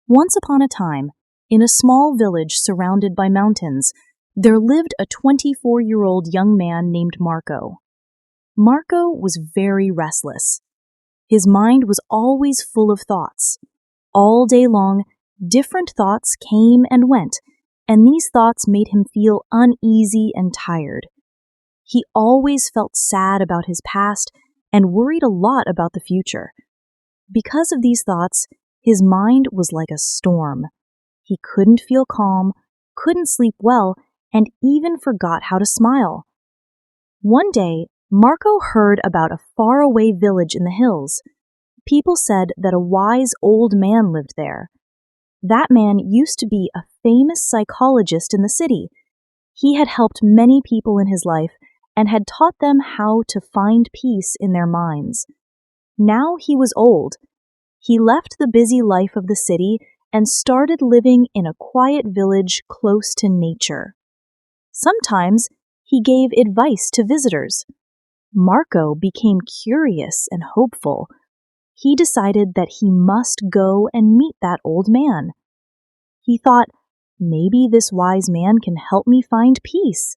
Once upon a time, in a small village surrounded by mountains, there lived a 24-year-old young man named Marco. Marco was very restless. His mind was always full of thoughts. All day long, different thoughts came and went, and these thoughts made him feel uneasy and tired. He always felt sad about his past and worried a lot about the future. Because of these thoughts, his mind was like a storm. He couldn't feel calm, couldn't sleep well, and even forgot how to smile. One day, Marco heard about a faraway village in the hills. People said that a wise old man lived there. That man used to be a famous psychologist in the city. He had helped many people in his life and had taught them how to find peace in their minds. Now he was old. He left the busy life of the city and started living in a quiet village close to nature. Sometimes he gave advice to visitors. Marco became curious and hopeful. He decided that he must go and meet that old man. He thought, maybe this wise man can help me find peace.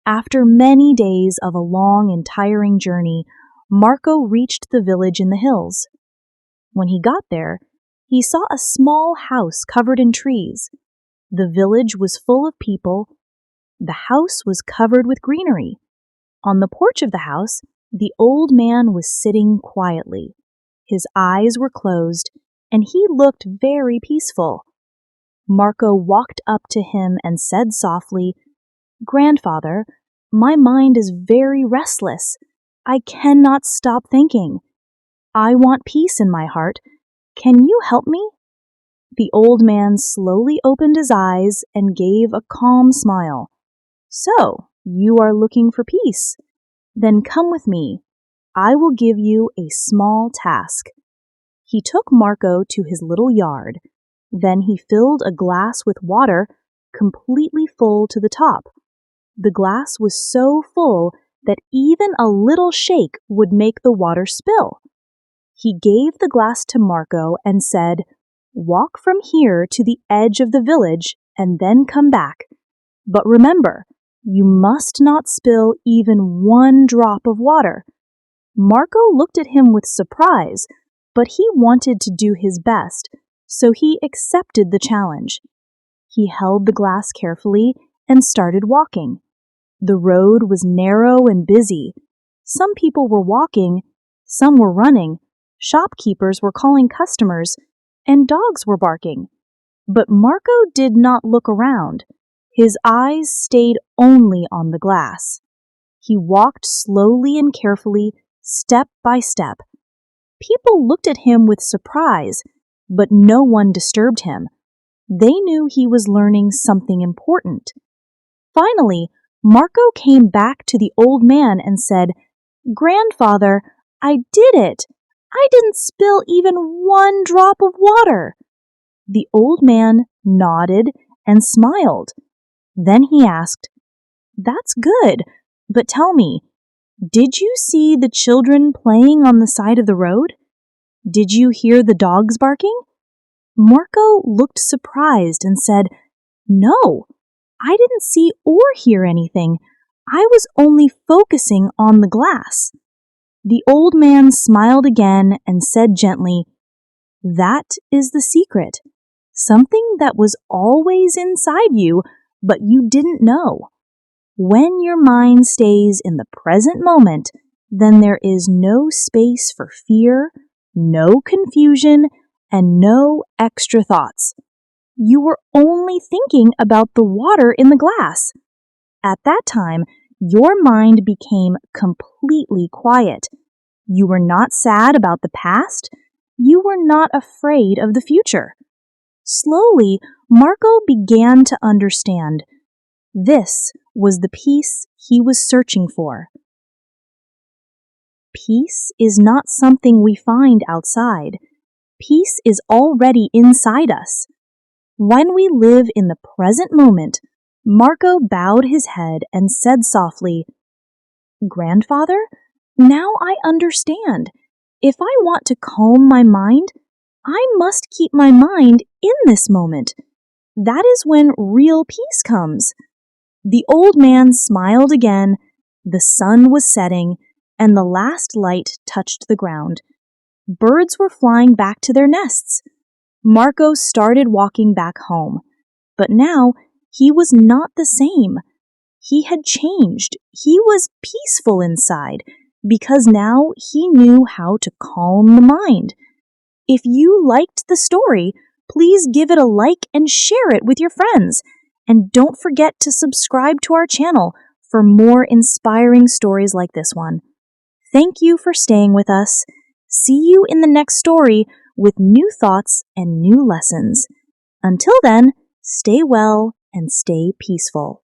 After many days of a long and tiring journey, Marco reached the village in the hills. When he got there, he saw a small house covered in trees. The village was full of people. The house was covered with greenery. On the porch of the house, the old man was sitting quietly. His eyes were closed, and he looked very peaceful. Marco walked up to him and said softly, "Grandfather, my mind is very restless. I cannot stop thinking. I want peace in my heart. Can you help me?" The old man slowly opened his eyes and gave a calm smile. "So, you are looking for peace? Then come with me. I will give you a small task." He took Marco to his little yard. Then he filled a glass with water, completely full to the top. The glass was so full that even a little shake would make the water spill. He gave the glass to Marco and said, "Walk from here to the edge of the village and then come back. But remember, you must not spill even one drop of water." Marco looked at him with surprise, but he wanted to do his best, so he accepted the challenge. He held the glass carefully and started walking. The road was narrow and busy. Some people were walking, some were running, shopkeepers were calling customers, and dogs were barking. But Marco did not look around. His eyes stayed only on the glass. He walked slowly and carefully, step by step. People looked at him with surprise, but no one disturbed him. They knew he was learning something important. Finally, Marco came back to the old man and said, "Grandfather, I did it! I didn't spill even one drop of water." The old man nodded and smiled. Then he asked, "That's good, but tell me, did you see the children playing on the side of the road? Did you hear the dogs barking?" Marco looked surprised and said, "No, I didn't see or hear anything. I was only focusing on the glass." The old man smiled again and said gently, "That is the secret. Something that was always inside you, but you didn't know. When your mind stays in the present moment, then there is no space for fear, no confusion, and no extra thoughts. You were only thinking about the water in the glass. At that time, your mind became completely quiet. You were not sad about the past. You were not afraid of the future." Slowly, Marco began to understand. This was the peace he was searching for. Peace is not something we find outside. Peace is already inside us. When we live in the present moment, Marco bowed his head and said softly, "Grandfather, now I understand. If I want to calm my mind, I must keep my mind in this moment. That is when real peace comes. The old man smiled again, the sun was setting, and the last light touched the ground. Birds were flying back to their nests. Marco started walking back home, but now he was not the same. He had changed. He was peaceful inside because now he knew how to calm the mind. If you liked the story, please give it a like and share it with your friends. And don't forget to subscribe to our channel for more inspiring stories like this one. Thank you for staying with us. See you in the next story with new thoughts and new lessons. Until then, stay well and stay peaceful.